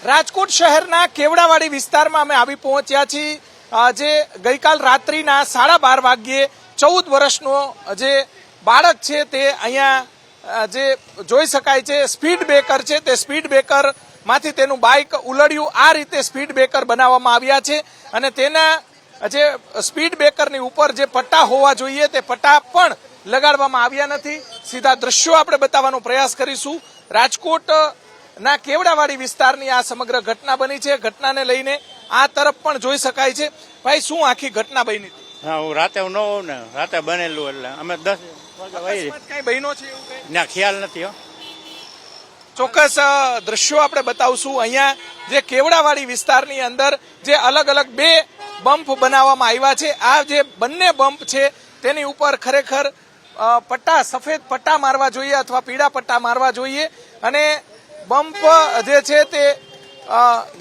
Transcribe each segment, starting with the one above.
રાજકોટ શહેરના કેવડાવાડી વિસ્તારમાં અમે આવી પહોંચ્યા છીએ જે ગઈકાલ રાત્રિના 12:30 વાગ્યે 14 વર્ષનો જે બાળક છે તે અહીંયા જે જોઈ શકાય છે સ્પીડ બ્રેકર છે તે સ્પીડ બ્રેકર માંથી તેનું બાઇક ઉલડ્યું. આ રીતે સ્પીડ બ્રેકર બનાવવામાં આવ્યા છે અને તેના જે સ્પીડ બ્રેકરની ઉપર જે પટ્ટા હોવા જોઈએ તે પટ્ટા પણ લગાડવામાં આવ્યા નથી. સીધા દ્રશ્યો આપણે બતાવવાનો પ્રયાસ કરીશું. રાજકોટ ના કેવડાવાડી વિસ્તારની આ સમગ્ર ઘટના બની છે. ઘટનાને લઈને આ તરફ પણ જોઈ શકાય છે. ભાઈ, શું આખી ઘટના બની હતી? હા, હું રાતે ન હોઉં ને, રાતે બનેલું એટલે અમે 10 વાગે કઈ બહેનો છે એવું કઈ ના ખ્યાલ નથી. ચોક્કસ દ્રશ્યો આપણે બતાવશું. અહીંયા જે કેવડાવાડી વિસ્તારની અંદર જે અલગ અલગ બે બમ્પ બનાવવામાં આવ્યા છે, આ જે બંને બમ્પ છે તેની ઉપર ખરેખર પટ્ટા, સફેદ પટ્ટા મારવા જોઈએ અથવા પીળા પટ્ટા મારવા જોઈએ અને બમ્પ જે છે તે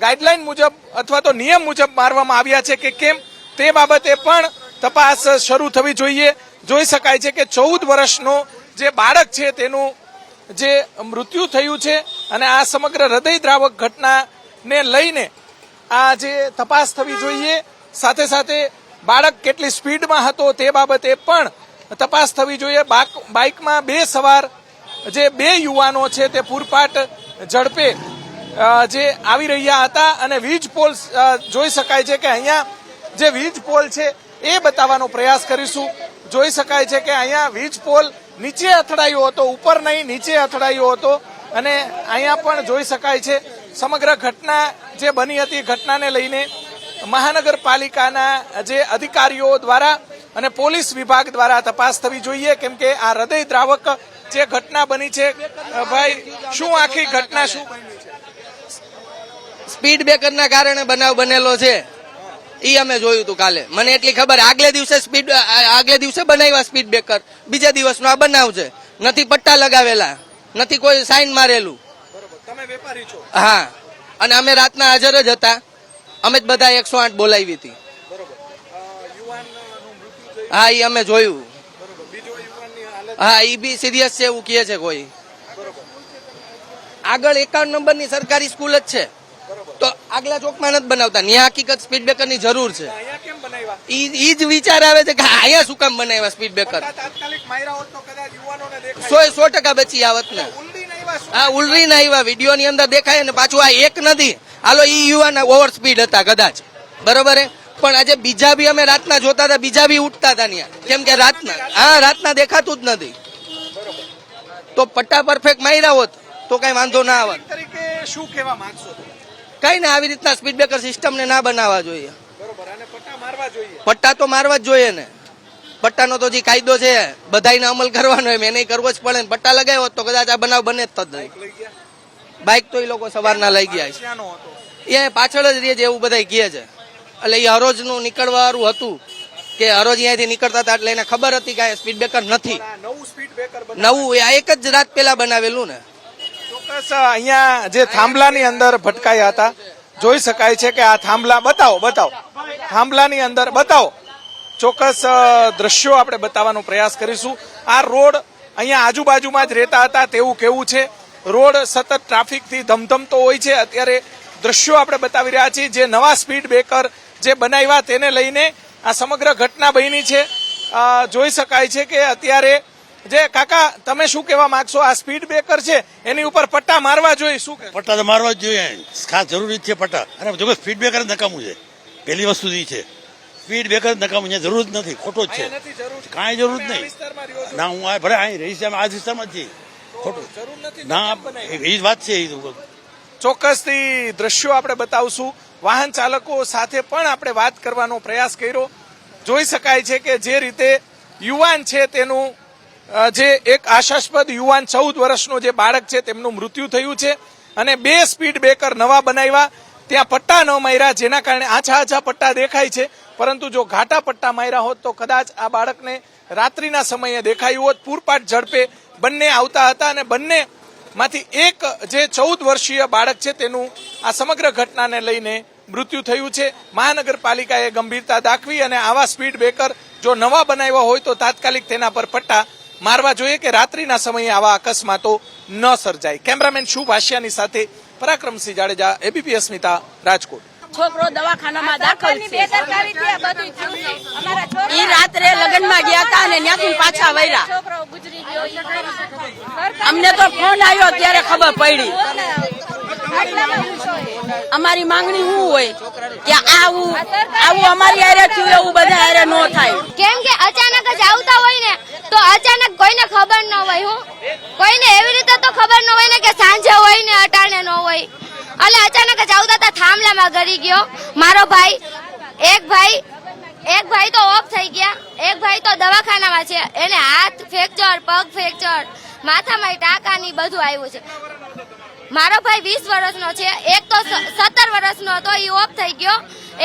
ગાઈડલાઈન મુજબ અથવા તો નિયમ મુજબ મારવામાં આવ્યા છે કે કેમ તે બાબતે પણ તપાસ શરૂ થવી જોઈએ. જોઈ શકાય છે કે 14 વર્ષનો જે બાળક છે તેનું જે મૃત્યુ થયું છે અને આ સમગ્ર હૃદયદ્રાવક ઘટનાને લઈને આ જે તપાસ થવી જોઈએ. સાથે સાથે બાળક કેટલી સ્પીડમાં હતો તે બાબતે પણ તપાસ થવી જોઈએ. બાઇકમાં બે સવાર જે બે યુવાનો છે તે પૂરપાટ ઝડપે જે આવી રહ્યા હતા અને વીજ પોલ જોઈ શકાય છે કે અહીંયા જે વીજ પોલ છે એ બતાવવાનો પ્રયાસ કરીશું. જોઈ શકાય છે કે અહીંયા વીજ પોલ નીચે અથડાયો હતો, ઉપર નહીં નીચે અથડાયો હતો અને અહીંયા પણ જોઈ શકાય છે સમગ્ર ઘટના જે બની હતી. ઘટનાને લઈને મહાનગરપાલિકાના જે અધિકારીઓ દ્વારા અને પોલીસ વિભાગ દ્વારા તપાસ થવી જોઈએ કેમ કે આ હૃદયદ્રાવક જે ઘટના બની છે. ભાઈ, શું આખી ઘટના શું બની છે? સ્પીડ બ્રેકરના કારણે બનાવ બનેલો છે. ઈ અમે જોયું હતું કાલે. મને એટલી ખબર, આગલે દિવસે બનાવ્યા સ્પીડ બ્રેકર, બીજા દિવસનો આ બનાવ છે. નથી પટ્ટા લગાવેલા, નથી કોઈ સાઇન મારેલું. તમે વેપારી છો? હા, અને અમે રાતના હાજર જ હતા. અમે જ બધા 108 બોલાવી હતી. હા, ઈ અમે જોયું. હા, ઈ બી સિરિયસ છે એવું કહે છે કોઈ. આગળ 51 નંબરની સરકારી સ્કૂલ જ છે તો આગલા ચોકમાં નથી બનાવતા. ત્યાં હકીકત સ્પીડ બ્રેકર ની જરૂર છે. ઈ જ વિચાર આવે છે કે અહીંયા શું કામ બનાવ્યા સ્પીડ બ્રેકર? 100% બચી આવત ને. હા, ઉલરી ના આવ્યા. વિડીયો ની અંદર દેખાય ને પાછું આ એક નથી. હાલો, ઈ યુવાન ઓવર સ્પીડ હતા કદાચ, બરોબર હે, પણ આજે બીજા બી અમે રાતના જોતા હતા, બીજા બી ઉઠતા હતા ત્યાં, કેમ કે રાતના દેખાતું જ નથી. તો પટ્ટા પરફેક્ટ માર્યા હોત તો કઈ વાંધો ના આવત. શું કહેવા માંગશો? કઈ ને, આવી રીતના સ્પીડ બ્રેકર સિસ્ટમ ને ના બનાવવા જોઈએ. પટ્ટા તો મારવા જ જોઈએ ને. પટ્ટાનો તો જે કાયદો છે બધાને અમલ કરવાનો એમ એને કરવો જ પડે ને. પટ્ટા લગાવ્યો તો કદાચ આ બનાવ બને જ નહીં. બાઇક તો એ લોકો સવારના લઈ ગયા છે. એ પાછળ જ રહે છે એવું બધા કહે છે. એટલે એ હરોજ નું નીકળવાનું હતું કે હરોજ અહીંયાથી નીકળતા હતા એટલે એને ખબર હતી કે સ્પીડ બ્રેકર નથી. નવું આ એક જ રાત પેલા બનાવેલું ને. ચોક્કસ અહીંયા જે થાંભલાની અંદર ભટકાયા હતા જોઈ શકાય છે કે આ થાંભલા બતાવો થાંભલાની અંદર બતાવો. ચોક્કસ દ્રશ્યો આપણે બતાવવાનો પ્રયાસ કરીશું. આ રોડ અહીંયા આજુબાજુમાં જ રહેતા હતા તેવું કેવું છે. રોડ સતત ટ્રાફિકથી ધમધમતો હોય છે. અત્યારે દ્રશ્યો આપણે બતાવી રહ્યા છીએ જે નવા સ્પીડ બ્રેકર જે બનાવ્યા તેને લઈને આ સમગ્ર ઘટના બની છે. જોઈ શકાય છે કે અત્યારે જે કાકા તમે શું કહેવા માંગશો? આ સ્પીડ બ્રેકર છે એની ઉપર પટ્ટા મારવા જોઈએ, શું કે? પટ્ટા તો મારવા જ જોઈએ, ખાસ જરૂરી છે પટ્ટા. અને જો સ્પીડ બ્રેકર નકામું છે. પહેલી વસ્તુ એ છે સ્પીડ બ્રેકર નકામું, અહીંયા જરૂર જ નથી, ખોટો જ છે, કાંઈ જરૂર જ નહીં. ના, હું ભલે અહીં રહીશ, આ વિસ્તારમાં જ છે, ખોટું ના, એ જ વાત છે. ચોક્કસથી દ્રશ્યો આપણે બતાવશું. વાહન ચાલકો સાથે પણ આપણે વાત કરવાનો પ્રયાસ કર્યો. જોઈ શકાય છે કે જે રીતે યુવાન છે તેનું જે એક આશાસ્પદ યુવાન 14 વર્ષનો જે બાળક છે તેમનું મૃત્યુ થયું છે અને બે સ્પીડ બ્રેકર નવા બનાવ્યા. ત્યાં પટ્ટા ન માર્યા જેના કારણે આછા પટ્ટા દેખાય છે, પરંતુ જો ઘાટા પટ્ટા માર્યા હોત તો કદાચ આ બાળકને રાત્રિના સમયે દેખાયું હોત. પૂરપાટ ઝડપે બંને આવતા હતા અને બંને માંથી એક જે 14 વર્ષીય બાળક છે તેનું આ સમગ્ર ઘટનાને લઈને મૃત્યુ થયું છે. મહાનગરપાલિકાએ ગંભીરતા દાખવી અને આવા સ્પીડ બ્રેકર જો નવા બનાવ્યા હોય તો તાત્કાલિક તેના પર પટ્ટા મારવા જોઈએ કે રાત્રિના સમયે આવા અકસ્માતો ન સર્જાય. કેમેરામેન શુભ આશિયાની સાથે પરાક્રમસિંહ જાડેજા, એબીપી અસ્મિતા, રાજકોટ. છોકરો દવાખાનામાં દાખલ છે. ઈ રાત્રે લગ્નમાં ગયા હતા અને ત્યાંથી પાછા વળ્યા. અમને તો ફોન આવ્યો ત્યારે ખબર પડી. અમારી માંગણી શું હોય કે આવું અમારી હારે થયું એવું બધા હારે ન થાય. કેમ કે અચાનક જ આવતા હોય ને તો અચાનક કોઈને ખબર ન હોય. કોઈને એવી રીતે તો ખબર ન હોય ને કે સાંજે હોય ને અટાણે ન હોય. એટલે અચાનક જ આવતા હતા, થાંભલામાં ગળી ગયો મારો ભાઈ. એક ભાઈ તો ઓફ થઈ ગયા, એક ભાઈ તો દવાખાનામાં છે. એને હાથ ફ્રેક્ચર, પગ ફ્રેક્ચર, માથામાં ટાંકા ની બધું આવ્યું છે. મારો ભાઈ 20 વર્ષનો છે, એક તો 17 વર્ષનો હતો, ઈ ઓફ થઈ ગયો.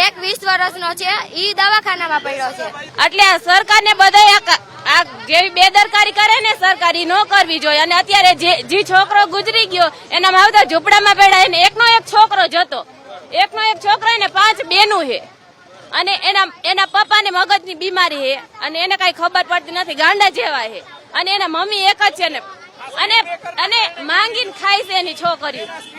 એક 20 વર્ષનો છે, ઈ દવાખાનામાં પડ્યો છે. એટલે સરકારને બધા આ જેવી બેદરકારી કરે ને સરકારી ન કરવી જોઈએ. અને અત્યારે જે છોકરો ગુજરી ગયો એના માવતર ઝૂંપડામાં પડ્યા, એને એકનો એક છોકરો જતો, એકનો એક છોકરો એને 5 બેનું છે. અને એના પપ્પાને મગજની બીમારી છે અને એને કઈ ખબર પડતી નથી, ગાંડા જેવા છે. અને એના મમ્મી એક જ છે ને અને માંગીને ખાય છે એની છોકરી.